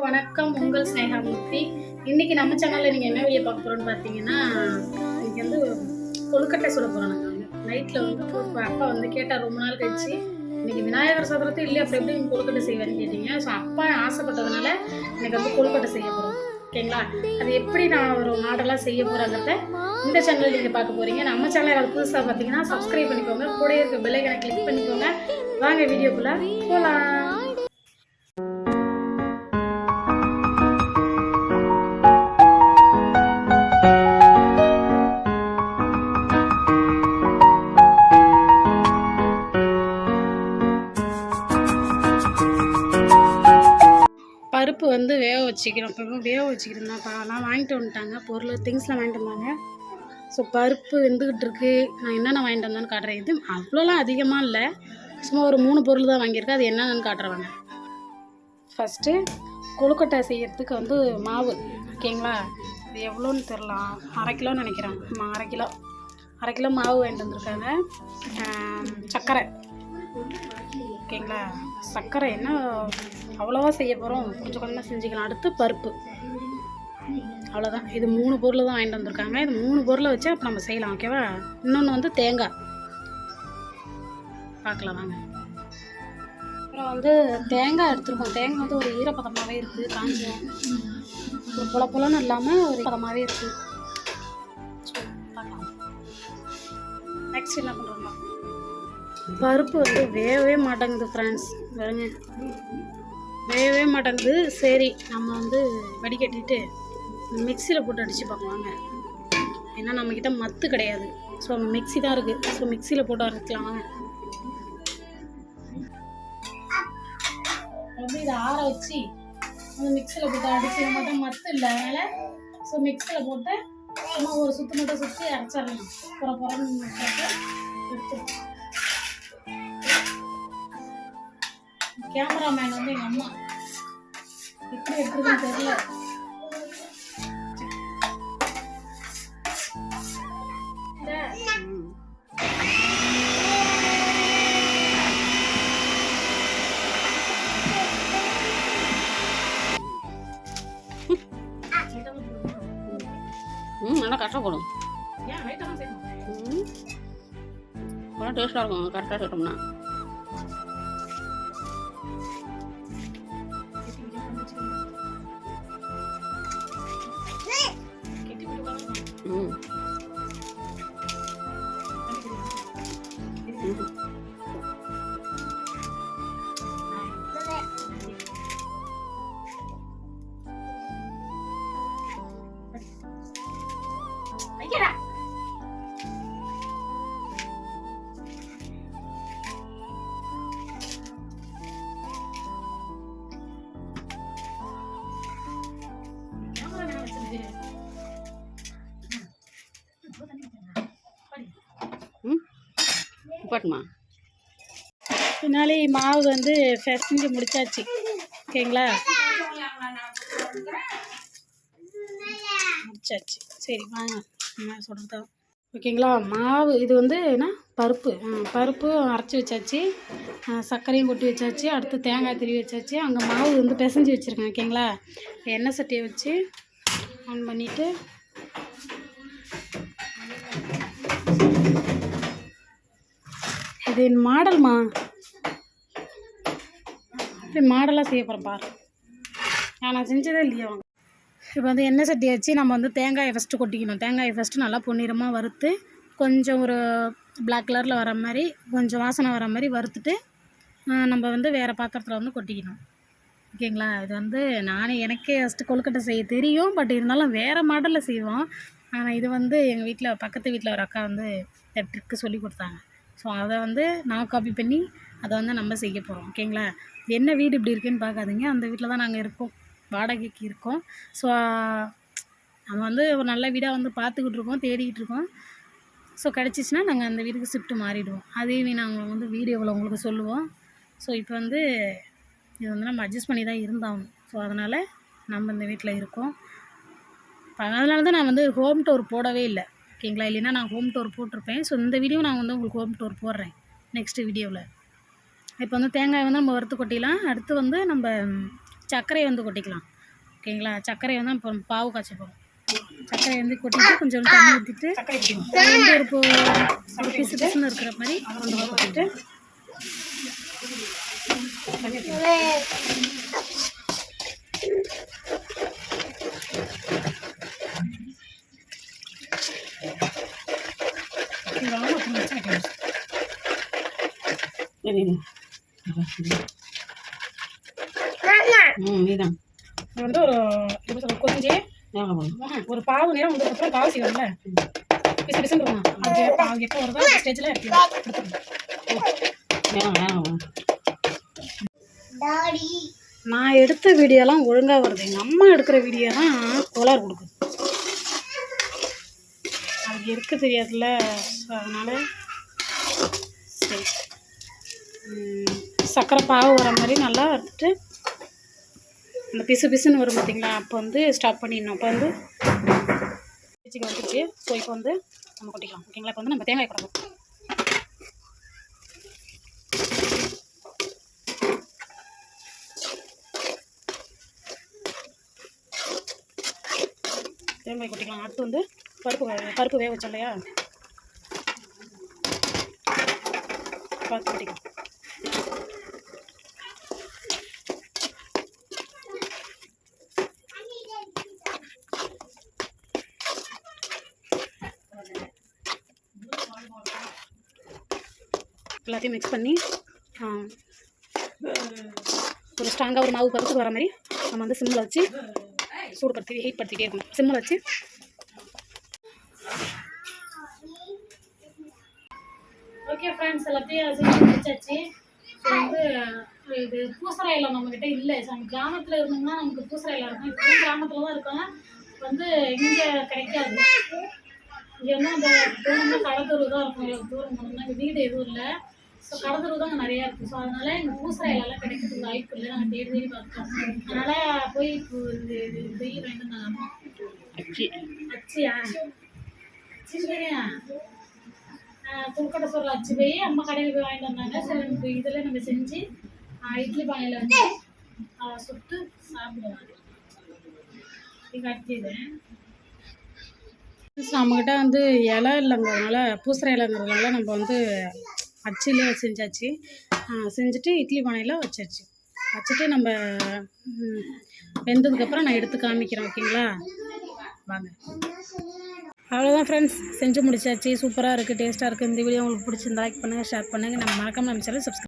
வணக்கம். உங்கள் ஸ்னேகாமூர்த்தி. இன்னைக்கு நம்ம சேனல்ல நீங்க என்ன வீடியோ பார்க்க போறோம்னு பார்த்தீங்கன்னா, இன்னைக்கு வந்து கொழுக்கட்டை சுட போறோம். நாங்கள் நைட்ல வந்து அப்பா வந்து கேட்டார் ரொம்ப நாள் கழிச்சு, இன்னைக்கு விநாயகர் சதுர்த்தி இல்லையா, அப்புறம் எப்படி நீங்கள் கொழுக்கட்டை செய்வேன்னு கேட்டீங்க. ஸோ அப்பா ஆசைப்பட்டதுனால எனக்கு வந்து கொழுக்கட்டை செய்ய போகிறோம். ஓகேங்களா? அது எப்படி நான் ஒரு மாடலாக செய்ய போகிறேங்கிறத இந்த சேனலில் நீங்கள் பார்க்க போகிறீங்க. நம்ம சேனல் யாராவது புதுசாக பார்த்தீங்கன்னா சப்ஸ்கிரைப் பண்ணிக்கோங்க, கூட இருக்க பெல் ஐகானை கிளிக் பண்ணிக்கோங்க. வாங்க வீடியோக்குள்ளே போகலாம். பருப்பு வந்து வேக வச்சுக்கிறோம். இப்போ வேக வச்சுக்கிறேன்ப்பா. நான் வாங்கிட்டு வந்துட்டாங்க பொருள், திங்ஸ்லாம் வாங்கிட்டு வந்தாங்க. ஸோ பருப்பு வெந்துக்கிட்டு இருக்கு. நான் என்னென்ன வாங்கிட்டு வந்தேன்னு காட்டுறேன். இது அவ்வளோலாம் அதிகமாக இல்லை, சும்மா ஒரு 3 பொருள் தான் வாங்கியிருக்கேன். அது என்னென்னு காட்டுறவாங்க. ஃபஸ்ட்டு கொழுக்கட்டை செய்யறதுக்கு வந்து மாவு. ஓகேங்களா? இது எவ்வளோன்னு தெரிலாம், 1/2 கிலோன்னு நினைக்கிறேன். ஆமாம், 1/2 கிலோ மாவு வாங்கிட்டு வந்திருக்காங்க. சர்க்கரை. ஓகேங்களா? சர்க்கரை என்ன அவ்வளோவா செய்ய போகிறோம், கொஞ்சம் கொஞ்சமாக செஞ்சுக்கலாம். அடுத்து பருப்பு, அவ்வளோதான். இது 3 பொருள் தான் வாங்கிட்டு வந்திருக்காங்க. இது 3 பொருளை வச்சு அப்போ நம்ம செய்யலாம். ஓகேவா? இன்னொன்று வந்து தேங்காய் பார்க்கலாம் வாங்க. அப்புறம் வந்து தேங்காய் எடுத்துருக்கோம். தேங்காய் வந்து ஒரு ஈரப்பதமாகவே இருக்குது, காஞ்சம் ஒரு புலப்புலன்னு இல்லாமல் ஒரு பதமாகவே இருக்குது. பார்க்கலாம். நெக்ஸ்ட் என்ன பண்ணுறோம்னா, பருப்பு வந்து வேகவே மாட்டேங்குது ஃப்ரெண்ட்ஸ். பாருங்க, வேகவே மாட்டேங்குது. சரி, நம்ம வந்து வடிகட்டிட்டு மிக்சியில் போட்டு அடித்து பார்க்கலாங்க. ஏன்னா நம்மக்கிட்ட மத்து கிடையாது. ஸோ மிக்சி தான் இருக்குது. ஸோ மிக்சியில் போட்டு அரைக்கலாம் வாங்க. வந்து இதை ஆற வச்சு அந்த மிக்சியில் போட்டு அடிச்சு மட்டும் மத்து இல்லை, அதனால் ஸோ மிக்சியில் போட்டு சும்மா ஒரு சுற்று மட்டும் சுற்றி அரைச்சிடலாம். புறன்னு எடுத்து கேமராமேன் வந்து எங்கள் அம்மா எப்படி எடுத்துருக்குன்னு தெரியல. நல்லா கஷ்டப்படும். நல்லா டேஸ்டாக இருக்கும் கரெக்டாக சேர்த்தோம்னா. பாட்டுமா பின்னாலே மாவு வந்து ஃபெசஞ்சு முடிச்சாச்சு. ஓகேங்களா? முடிச்சாச்சு. சரி வாங்க சொல்கிறது. ஓகேங்களா? மாவு இது வந்து என்ன, பருப்பு அரைச்சி வச்சாச்சு, சர்க்கரையும் கொட்டி வச்சாச்சு, அடுத்து தேங்காய் திருவி வச்சாச்சு. அங்கே மாவு வந்து பிசைஞ்சு வச்சுருக்கேன். ஓகேங்களா? எண்ணெய் சட்டியை வச்சு ஆன் பண்ணிவிட்டு இது மாடல்மா, இப்படி மாடலாக செய்ய போகிறேன் பாரு. நான் செஞ்சதே இல்லையா. இப்போ வந்து எண்ணெய் சட்டியை வச்சு நம்ம வந்து தேங்காயை ஃபஸ்ட்டு கொட்டிக்கணும். தேங்காயை ஃபஸ்ட்டு நல்லா பொன்னிறமாக வறுத்து கொஞ்சம் ஒரு பிளாக் கலரில் வர மாதிரி, கொஞ்சம் வாசனை வர மாதிரி வறுத்துட்டு நம்ம வந்து வேறு பாத்திரத்தில் வந்து கொட்டிக்கணும். ஓகேங்களா? இது வந்து எனக்கே ஃபஸ்ட்டு கொழுக்கட்டை செய்ய தெரியும், பட் இருந்தாலும் வேறு மாடலில் செய்வோம். ஆனால் இது வந்து எங்கள் வீட்டில் பக்கத்து வீட்டில் ஒரு அக்கா வந்து ட்ரிக்கு சொல்லி கொடுத்தாங்க. ஸோ அதை வந்து நான் காப்பி பண்ணி அதை வந்து நம்ம செய்ய போகிறோம். ஓகேங்களா? என்ன வீடு இப்படி இருக்குன்னு பார்க்காதீங்க, அந்த வீட்டில் தான் நாங்கள் இருக்கோம், வாடகைக்கு இருக்கோம். ஸோ நம்ம வந்து ஒரு நல்ல வீடாக வந்து பார்த்துக்கிட்டு இருக்கோம், தேடிக்கிட்டு இருக்கோம். ஸோ கிடச்சிச்சின்னா நாங்கள் அந்த வீட்டுக்கு ஷிஃப்ட் மாறிடுவோம். அதையுமே நாங்கள் வந்து வீடியோவில் உங்களுக்கு சொல்லுவோம். ஸோ இப்போ வந்து இது வந்து நம்ம அட்ஜஸ்ட் பண்ணி தான் இருந்தாகணும். ஸோ அதனால் நம்ம இந்த வீட்டில் இருக்கோம். அதனால தான் நான் வந்து ஹோம் டூர் போடவே இல்லை. ஓகேங்களா? இல்லைன்னா நான் ஹோம் டூர் போட்டிருப்பேன். ஸோ இந்த வீடியோ நான் வந்து உங்களுக்கு ஹோம் டூர் போடுறேன் நெக்ஸ்ட்டு வீடியோவில். இப்போ வந்து தேங்காய் வந்து நம்ம வறுத்து கொட்டிடலாம். அடுத்து வந்து நம்ம சர்க்கரையை வந்து கொட்டிக்கலாம். ஓகேங்களா? சர்க்கரையை வந்து இப்போ பாவு காய்ச்ச போகிறோம். சர்க்கரையை வந்து கொட்டிட்டு கொஞ்சம் தண்ணி ஊற்றிட்டு வந்து ஒரு பிசு பிசுன்னு இருக்கிற மாதிரி கொண்டு கொட்டிட்டு இதுதான் இது வந்து ஒரு எப்படி சொல்ல கொஞ்சம் ஒரு பாவு நேரம் வந்ததுக்கப்புறம் பாவு செய்வோம்ல பிசு பிசுன்னு இருக்கும். அது எப்போ வருதோ அந்த ஸ்டேஜில் நான் எடுத்த வீடியோலாம் ஒழுங்காக வருது. எங்கள் அம்மா எடுக்கிற வீடியோ தான் கோளாறு கொடுக்குது. அதுக்கு இருக்க தெரியாதுல்ல. ஸோ அதனால் சரி சர்க்கரை பாவு வர மாதிரி நல்லா எடுத்துட்டு அந்த பிசு பிசுன்னு வரும் பார்த்திங்களா, அப்போ வந்து ஸ்டாப் பண்ணிடணும். அப்போ வந்து வச்சுக்க வந்துடுச்சு. ஸோ இப்போ வந்து நம்ம கொட்டிக்கலாம். ஓகேங்களா? இப்போ வந்து நம்ம தேங்காய் போடணும். தேங்காய் கொட்டிக்கலாம். அடுத்து வந்து பருப்பு வேக வச்சோம் இல்லையா, பருப்பு கொட்டிக்கலாம். எல்லாத்தையும் மிக்ஸ் பண்ணி ஒரு ஸ்ட்ராங்காக ஒரு மாவு பருப்பு வர மாதிரி நம்ம வந்து சிம்மில் வச்சு ஹீட் படுத்திகிட்டே இருக்கணும். சிம்மில் வச்சு ஓகே ஃப்ரெண்ட்ஸ், எல்லாத்தையும் செஞ்சு முடிச்சாச்சு. ஸோ வந்து இது பூசரை இலை நம்மக்கிட்ட இல்லை. நம்ம கிராமத்தில் இருந்தோம்னா நமக்கு பூசரை இலை இருக்கும். இப்போ கிராமத்தில் தான் இருக்கோம், வந்து இங்கே கிடைக்காது. இங்கே வந்து அந்த போனோம்னா கடத்தூர் தான் இருக்கும். தூரம் போனோம்னா இங்கே வீடு எதுவும் இல்லை. ஸோ கடத்தூர் தான் அங்கே நிறையா இருக்குது. ஸோ அதனால் எங்கள் பூசரை இலைலாம் கிடைக்கிறதுக்கு வாய்ப்பு இல்லை. நாங்கள் தேடி பார்த்தோம். அதனால் போய் இப்போ இது வெயில் வாங்கிட்டு வந்தாங்க. அச்சியா அச்சு சரியா துருக்கட்டை சொல்கிற அச்சு போய் அம்மா கடையில் போய் வாங்கிட்டு வந்தாங்க. சரி நமக்கு இதில் நம்ம செஞ்சு இட்லி பானையில் வந்து சுட்டு சாப்பிடுவாங்க. இது அடுத்தது நம்மக்கிட்ட வந்து இலை இல்லைங்கிறதுனால, பூசரை இலைங்கிறதுனால நம்ம வந்து அச்சிலே செஞ்சாச்சு. செஞ்சுட்டு இட்லி பானையில் வச்சாச்சு. வச்சுட்டு நம்ம வெந்ததுக்கப்புறம் நான் எடுத்து காமிக்கிறேன். ஓகேங்களா? வாங்க. அவ்வளோதான் ஃப்ரெண்ட்ஸ், செஞ்சு முடிச்சாச்சு. சூப்பராக இருக்குது, டேஸ்ட்டாக இருக்குது. இந்த வீடியோ உங்களுக்கு பிடிச்சிருந்தா லைக் பண்ணுங்கள், ஷேர் பண்ணுங்கள். நம்ம மறக்காம நம்ம சேனல் சப்ஸ்கிரைப்